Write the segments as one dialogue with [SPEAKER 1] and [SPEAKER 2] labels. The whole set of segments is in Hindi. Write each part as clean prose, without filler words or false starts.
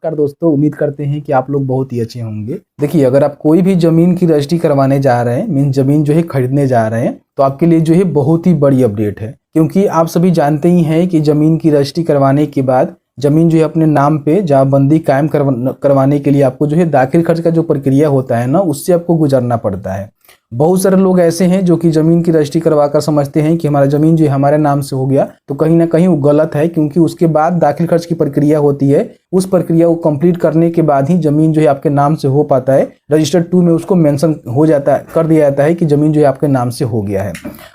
[SPEAKER 1] नमस्कार दोस्तों, उम्मीद करते हैं कि आप लोग बहुत ही अच्छे होंगे। देखिए, अगर आप कोई भी जमीन की रजिस्ट्री करवाने जा रहे हैं, मीन जमीन जो है खरीदने जा रहे हैं, तो आपके लिए जो है बहुत ही बड़ी अपडेट है। क्योंकि आप सभी जानते ही हैं कि जमीन की रजिस्ट्री करवाने के बाद जमीन जो है अपने नाम पे जमाबंदी कायम करवाने के लिए आपको जो है दाखिल खर्च का जो प्रक्रिया होता है ना, उससे आपको गुजरना पड़ता है। बहुत सारे लोग ऐसे हैं जो कि जमीन की रजिस्ट्री करवाकर समझते हैं कि हमारा जमीन जो है हमारे नाम से हो गया, तो कहीं ना कहीं वो गलत है। क्योंकि उसके बाद दाखिल खर्च की प्रक्रिया होती है, उस प्रक्रिया को कंप्लीट करने के बाद ही जमीन जो है आपके नाम से हो पाता है। रजिस्टर 2 में उसको मेंशन हो जाता है, कर दिया जाता है कि जमीन जो है आपके नाम से हो गया है।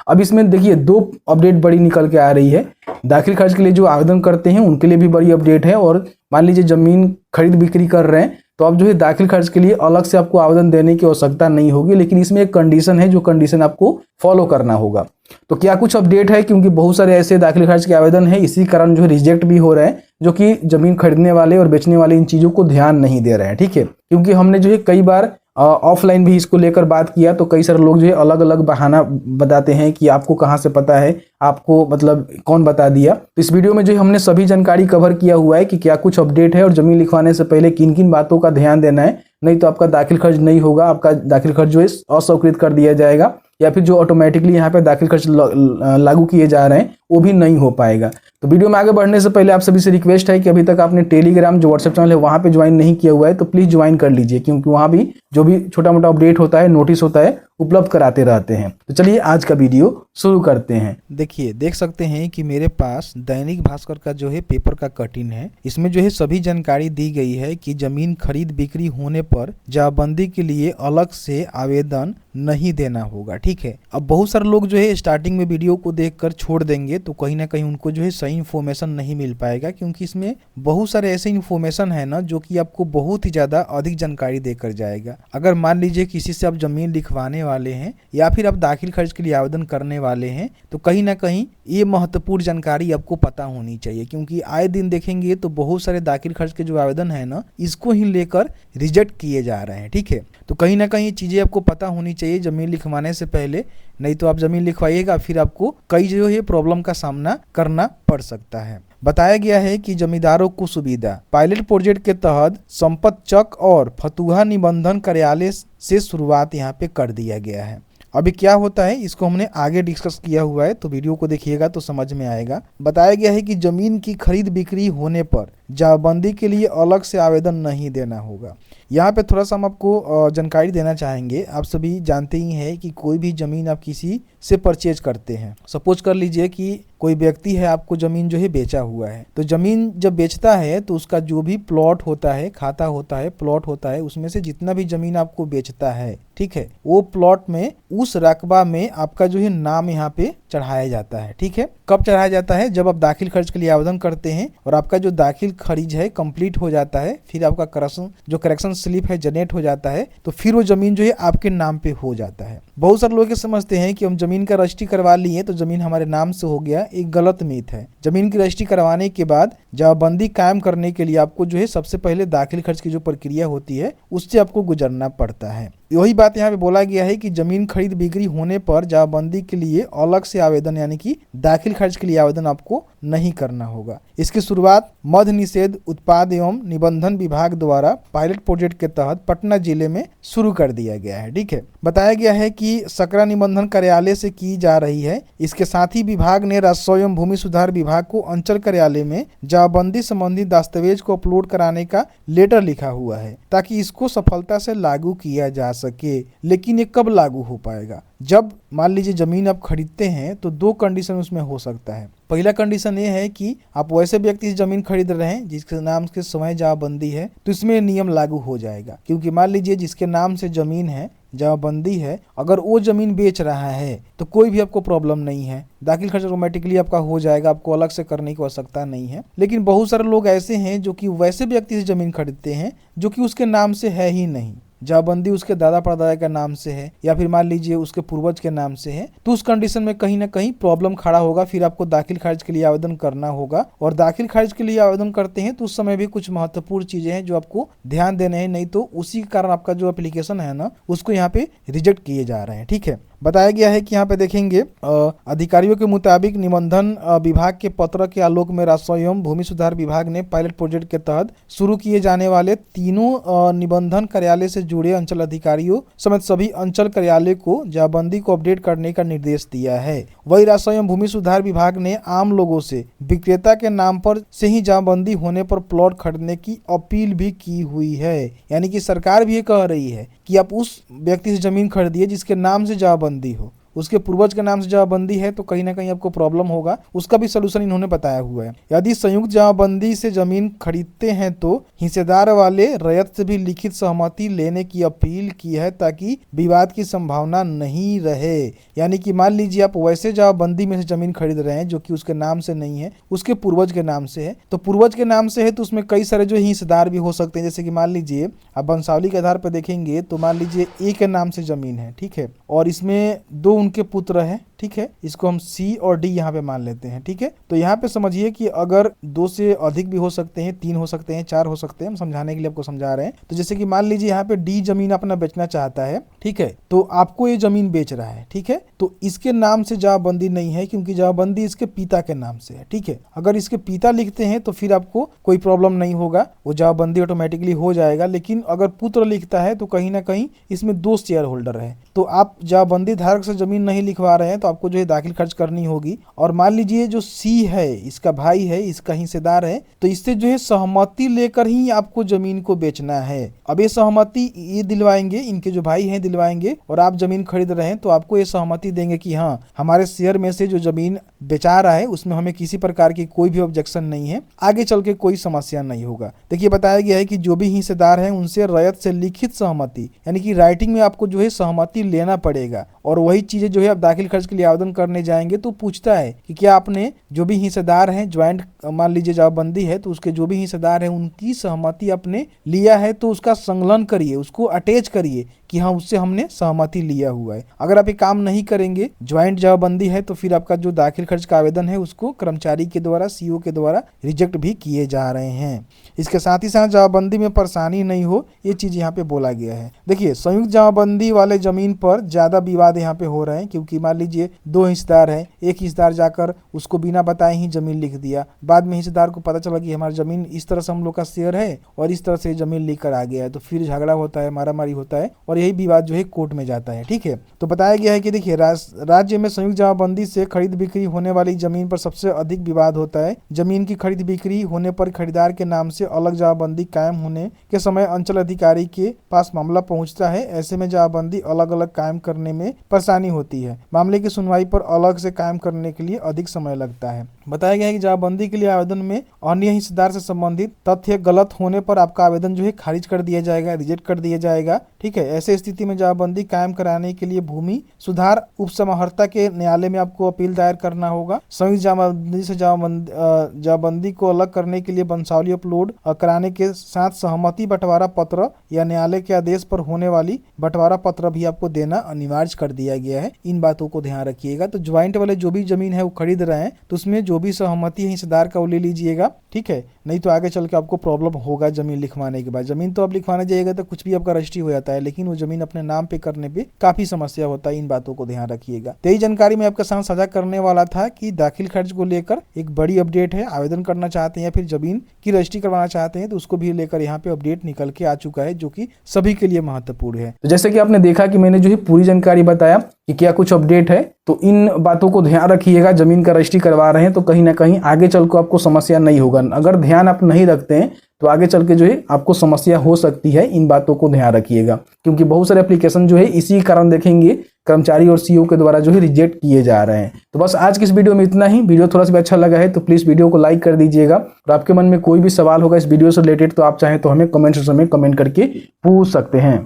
[SPEAKER 1] अब इसमें देखिए 2 अपडेट बड़ी निकल के आ रही है। दाखिल खर्च के लिए जो आवेदन करते हैं उनके लिए भी बड़ी अपडेट है, और मान लीजिए जमीन खरीद बिक्री कर रहे हैं तो अब जो है दाखिल खर्च के लिए अलग से आपको आवेदन देने की आवश्यकता नहीं होगी। लेकिन इसमें एक कंडीशन है, जो कंडीशन आपको फॉलो करना होगा। तो क्या कुछ अपडेट है, क्योंकि बहुत सारे ऐसे दाखिल खर्च के आवेदन है इसी कारण जो है रिजेक्ट भी हो रहे हैं, जो कि जमीन खरीदने वाले और बेचने वाले इन चीज़ों को ध्यान नहीं दे रहे हैं। ठीक है, क्योंकि हमने जो है कई बार ऑफलाइन भी इसको लेकर बात किया, तो कई सारे लोग जो है अलग अलग बहाना बताते हैं कि आपको कहाँ से पता है, आपको मतलब कौन बता दिया। तो इस वीडियो में जो है हमने सभी जानकारी कवर किया हुआ है कि क्या कुछ अपडेट है और जमीन लिखवाने से पहले किन किन बातों का ध्यान देना है। नहीं तो आपका दाखिल खर्च नहीं होगा, आपका दाखिल खर्च जो है अस्वीकृत कर दिया जाएगा, या फिर जो ऑटोमेटिकली यहाँ पे दाखिल खर्च लागू किए जा रहे हैं वो भी नहीं हो पाएगा। तो वीडियो में आगे बढ़ने से पहले आप सभी से रिक्वेस्ट है कि अभी तक आपने टेलीग्राम जो व्हाट्सएप चैनल है वहाँ पे ज्वाइन नहीं किया हुआ है तो प्लीज़ ज्वाइन कर लीजिए, क्योंकि वहाँ भी जो भी छोटा मोटा अपडेट होता है, नोटिस होता है, उपलब्ध कराते रहते हैं। तो चलिए आज का वीडियो शुरू करते हैं।
[SPEAKER 2] देखिए, देख सकते हैं कि मेरे पास दैनिक भास्कर का जो है पेपर का कटिंग है। इसमें जो है सभी जानकारी दी गई है कि जमीन खरीद बिक्री होने पर जमाबंदी के लिए अलग से आवेदन नहीं देना होगा। ठीक है, अब बहुत सारे लोग जो है स्टार्टिंग में वीडियो को देखकर छोड़ देंगे, तो कहीं ना कहीं उनको जो है सही इन्फॉर्मेशन नहीं मिल पाएगा, क्योंकि इसमें बहुत सारे ऐसे इन्फॉर्मेशन है ना जो कि आपको बहुत ही ज्यादा अधिक जानकारी देकर जाएगा। अगर मान लीजिए किसी से आप जमीन लिखवाने वाले हैं या फिर आप दाखिल खर्च के लिए आवेदन करने वाले हैं, तो कहीं ना कहीं ये महत्वपूर्ण जानकारी आपको पता होनी चाहिए। क्योंकि आए दिन देखेंगे तो बहुत सारे दाखिल खर्च के जो आवेदन है ना, इसको ही लेकर रिजेक्ट किए जा रहे हैं। ठीक है, तो कहीं ना कहीं चीजें आपको पता होनी चाहिए जमीन लिखवाने से पहले, नहीं तो आप जमीन लिखवाइएगा फिर आपको कई जो है प्रॉब्लम का सामना करना पड़ सकता है। बताया गया है कि जमींदारों को सुविधा, पायलट प्रोजेक्ट के तहत संपत चक और फतुहा निबंधन कार्यालय से शुरुआत यहाँ पे कर दिया गया है। अभी क्या होता है इसको हमने आगे डिस्कस किया हुआ है, तो वीडियो को देखिएगा तो समझ में आएगा। बताया गया है कि जमीन की खरीद बिक्री होने पर जमाबंदी के लिए अलग से आवेदन नहीं देना होगा। यहाँ पे थोड़ा सा हम आपको जानकारी देना चाहेंगे। आप सभी जानते ही हैं कि कोई भी ज़मीन आप किसी से परचेज करते हैं, सपोज कर लीजिए कि कोई व्यक्ति है आपको ज़मीन जो है बेचा हुआ है, तो ज़मीन जब बेचता है तो उसका जो भी प्लॉट होता है, खाता होता है, प्लॉट होता है, उसमें से जितना भी ज़मीन आपको बेचता है, ठीक है, वो प्लॉट में उस रकबा में आपका जो है नाम यहाँ पे चढ़ाया जाता है। ठीक है, कब चढ़ाया जाता है? जब आप दाखिल खर्च के लिए आवेदन करते हैं और आपका जो दाखिल खर्च है कंप्लीट हो जाता है, फिर आपका करेक्शन स्लिप है जनरेट हो जाता है, तो फिर वो जमीन जो है आपके नाम पे हो जाता है। बहुत सारे लोग समझते हैं कि हम जमीन का रजिस्ट्री करवा लिए तो जमीन हमारे नाम से हो गया। एक गलत मिथ है। जमीन की रजिस्ट्री करवाने के बाद जमाबंदी कायम करने के लिए आपको जो है सबसे पहले दाखिल खर्च की जो प्रक्रिया होती है उससे आपको गुजरना पड़ता है। यही बात यहाँ पे बोला गया है कि जमीन खरीद बिक्री होने पर जमाबंदी के लिए अलग से आवेदन यानी कि दाखिल खर्च के लिए आवेदन आपको नहीं करना होगा। इसकी शुरुआत मद्य निषेध उत्पाद एवं निबंधन विभाग द्वारा पायलट प्रोजेक्ट के तहत पटना जिले में शुरू कर दिया गया है। ठीक है, बताया गया है कि सकरा निबंधन कार्यालय से की जा रही है। इसके साथ ही विभाग ने राजस्व एवं भूमि सुधार विभाग को अंचल कार्यालय में जमाबंदी संबंधी दस्तावेज को अपलोड कराने का लेटर लिखा हुआ है, ताकि इसको सफलता से लागू किया जा सके। लेकिन ये कब लागू हो पाएगा? जब मान लीजिए जमीन आप खरीदते हैं तो 2 कंडीशन उसमें हो सकता है। पहला कंडीशन ये है कि आप वैसे व्यक्ति से जमीन खरीद रहे हैं जिसके नाम के समय जमाबंदी है, तो इसमें नियम लागू हो जाएगा। क्योंकि मान लीजिए जिसके नाम से जमीन है, जमाबंदी है, अगर वो जमीन बेच रहा है तो कोई भी आपको प्रॉब्लम नहीं है, दाखिल खर्च ऑटोमेटिकली आपका हो जाएगा, आपको अलग से करने की आवश्यकता नहीं है। लेकिन बहुत सारे लोग ऐसे हैं जो कि वैसे व्यक्ति से जमीन खरीदते हैं जो कि उसके नाम से है ही नहीं, जमाबंदी उसके दादा परदादा के नाम से है या फिर मान लीजिए उसके पूर्वज के नाम से है, तो उस कंडीशन में कहीं ना कहीं प्रॉब्लम खड़ा होगा। फिर आपको दाखिल खर्च के लिए आवेदन करना होगा, और दाखिल खर्च के लिए आवेदन करते हैं तो उस समय भी कुछ महत्वपूर्ण चीजें हैं जो आपको ध्यान देने हैं, नहीं तो उसी के कारण आपका जो एप्लीकेशन है ना उसको यहाँ पे रिजेक्ट किए जा रहे हैं। ठीक है, बताया गया है कि यहाँ पे देखेंगे अधिकारियों के मुताबिक निबंधन विभाग के पत्र के आलोक में राजस्व एवं भूमि सुधार विभाग ने पायलट प्रोजेक्ट के तहत शुरू किए जाने वाले तीनों निबंधन कार्यालय से जुड़े अंचल अधिकारियों समेत सभी अंचल कार्यालय को जमाबंदी को अपडेट करने का निर्देश दिया है। वही राजस्व एवं भूमि सुधार विभाग ने आम लोगों से विक्रेता के नाम पर से ही जमाबंदी होने पर प्लॉट खरीदने की अपील भी की हुई है। यानी कि सरकार भी ये कह रही है कि आप उस व्यक्ति से जमीन खरीदिए जिसके नाम से जमाबंदी हो, उसके पूर्वज के नाम से जमाबंदी है तो कहीं ना कहीं आपको प्रॉब्लम होगा, उसका भी सलूशन इन्होंने बताया हुआ है। यदि संयुक्त जमाबंदी से जमीन खरीदते हैं तो हिस्सेदार वाले रैयत से भी लिखित सहमति लेने की अपील की है ताकि विवाद की संभावना नहीं रहे। यानी कि मान लीजिए आप वैसे जमाबंदी में से जमीन खरीद रहे हैं जो कि उसके नाम से नहीं है, उसके पूर्वज के नाम से है, तो पूर्वज के नाम से है तो उसमें कई सारे जो हिस्सेदार भी हो सकते हैं। जैसे कि मान लीजिए आप वंशावली के आधार पर देखेंगे तो मान लीजिए ए के नाम से जमीन है, ठीक है, और इसमें दो उनके पुत्र हैं, ठीक है, इसको हम सी और डी यहाँ पे मान लेते हैं, ठीक है। तो यहाँ पे समझिए कि अगर 2 से अधिक भी हो सकते हैं, 3 हो सकते हैं, 4 हो सकते हैं, हम समझाने के लिए आपको समझा रहे हैं। तो जैसे कि मान लीजिए यहाँ पे डी जमीन अपना बेचना चाहता है, ठीक है, तो आपको ये जमीन बेच रहा है, ठीक है, तो इसके नाम से जमाबंदी नहीं है क्योंकि जमाबंदी इसके पिता के नाम से है, ठीक है। अगर इसके पिता लिखते हैं तो फिर आपको कोई प्रॉब्लम नहीं होगा, वो जमाबंदी ऑटोमेटिकली हो जाएगा। लेकिन अगर पुत्र लिखता है तो कहीं ना कहीं इसमें 2 शेयर होल्डर है, तो आप जमाबंदी धारक से जमीन नहीं लिखवा रहे हैं तो आपको जो है दाखिल खर्च करनी होगी। और मान लीजिए जो सी है, इसका भाई है, इसका हिस्सेदार है, तो इससे जो है सहमति लेकर ही आपको जमीन को बेचना है। अब ये सहमति ये दिलवाएंगे, इनके जो भाई हैं दिलवाएंगे, और आप जमीन खरीद रहे हैं तो आपको ये सहमति देंगे कि हाँ हमारे शेयर में से जो जमीन बेचा रहा है उसमें हमें किसी प्रकार की कोई भी ऑब्जेक्शन नहीं है, आगे चल के कोई समस्या नहीं होगा। देखिए बताया गया है कि जो भी हिस्सेदार हैं उनसे रैयत से लिखित सहमति यानी कि राइटिंग में आपको जो है सहमति लेना पड़ेगा। और वही चीजें जो है आप दाखिल खर्च के लिए आवेदन करने जाएंगे तो पूछता है कि क्या आपने जो भी हिस्सेदार हैं, ज्वाइंट मान लीजिए जमाबंदी है तो उसके जो भी हिस्सेदार हैं उनकी सहमति आपने लिया है तो उसका संकलन करिए, उसको अटैच करिए कि हाँ उससे हमने सहमति लिया हुआ है। अगर आप ये काम नहीं करेंगे, ज्वाइंट जमाबंदी है, तो फिर आपका जो दाखिल खर्च का आवेदन है उसको कर्मचारी के द्वारा, सीओ के द्वारा रिजेक्ट भी किए जा रहे हैं। इसके साथ ही साथ जमाबंदी में परेशानी नहीं हो, ये चीज यहाँ पे बोला गया है। देखिए संयुक्त जमाबंदी वाले जमीन पर ज्यादा विवाद यहाँ पे हो रहे हैं क्योंकि मान लीजिए 2 हिस्सेदार हैं, एक हिस्सेदार जाकर उसको बिना बताए ही जमीन लिख दिया, बाद में हिस्सेदार को पता चला कि हमारी जमीन इस तरह से हम लोग का शेयर है और इस तरह से जमीन लेकर आ गया है, तो फिर झगड़ा होता है, मारामारी होता है और यही विवाद जो है कोर्ट में जाता है, ठीक है। तो बताया गया है कि देखिए राज्य में संयुक्त जमाबंदी से खरीद बिक्री होने वाली जमीन पर सबसे अधिक विवाद होता है। जमीन की खरीद बिक्री होने पर खरीदार के नाम से अलग जमाबंदी कायम होने के समय अंचल अधिकारी के पास मामला पहुंचता है। ऐसे में जमाबंदी अलग अलग कायम करने में परेशानी होती है। मामले की सुनवाई पर अलग से कायम करने के लिए अधिक समय लगता है। बताया गया है कि जमाबंदी के लिए आवेदन में अन्य हिस्सेदार से संबंधित तथ्य गलत होने पर आपका आवेदन जो है खारिज कर दिया जाएगा, रिजेक्ट कर दिया जाएगा, ठीक है। ऐसे स्थिति में जमाबंदी कायम कराने के लिए भूमि सुधार उपसमाहर्ता के न्यायालय में आपको अपील दायर करना होगा। संयुक्त जमाबंदी से जमाबंदी को अलग करने के लिए वंशावली अपलोड कराने के साथ सहमति बंटवारा पत्र या न्यायालय के आदेश पर होने वाली बंटवारा पत्र भी आपको देना अनिवार्य कर दिया गया है। इन बातों को ध्यान रखिएगा। तो ज्वाइंट वाले जो भी जमीन है वो खरीद रहे हैं तो उसमें जो भी सहमति है हिस्सेदार का वो ले लीजिएगा, ठीक है, नहीं तो आगे चल के आपको प्रॉब्लम होगा जमीन लिखवाने के बाद। जमीन तो आप लिखवाने जाइएगा तो कुछ भी आपका रजिस्ट्री हो जाता है, लेकिन वो जमीन अपने नाम पे करने पे काफी समस्या होता है। इन बातों को ध्यान रखिएगा। तो यही जानकारी मैं आपके साथ साझा करने वाला था कि दाखिल खर्च को लेकर एक बड़ी अपडेट है। आवेदन करना चाहते हैं या फिर जमीन की रजिस्ट्री करवाना चाहते हैं तो उसको भी लेकर यहाँ पे अपडेट निकल के आ चुका है, जो कि सभी के लिए महत्वपूर्ण है।
[SPEAKER 1] तो जैसे कि आपने देखा कि मैंने जो है पूरी जानकारी बताया कि क्या कुछ अपडेट है, तो इन बातों को ध्यान रखिएगा। जमीन का रजिस्ट्री करवा रहे हैं तो कहीं ना कहीं आगे चल को आपको समस्या नहीं होगा। अगर ध्यान आप नहीं रखते हैं तो आगे चल के जो है आपको समस्या हो सकती है। इन बातों को ध्यान रखिएगा क्योंकि बहुत सारे एप्लीकेशन जो है इसी कारण देखेंगे कर्मचारी और सीईओ के द्वारा जो है रिजेक्ट किए जा रहे हैं। तो बस आज की इस वीडियो में इतना ही। वीडियो थोड़ा सा भी अच्छा लगा है तो प्लीज वीडियो को लाइक कर दीजिएगा। और आपके मन में कोई भी सवाल होगा इस वीडियो से रिलेटेड तो आप चाहें तो हमें कमेंट सेक्शन में कमेंट करके पूछ सकते हैं।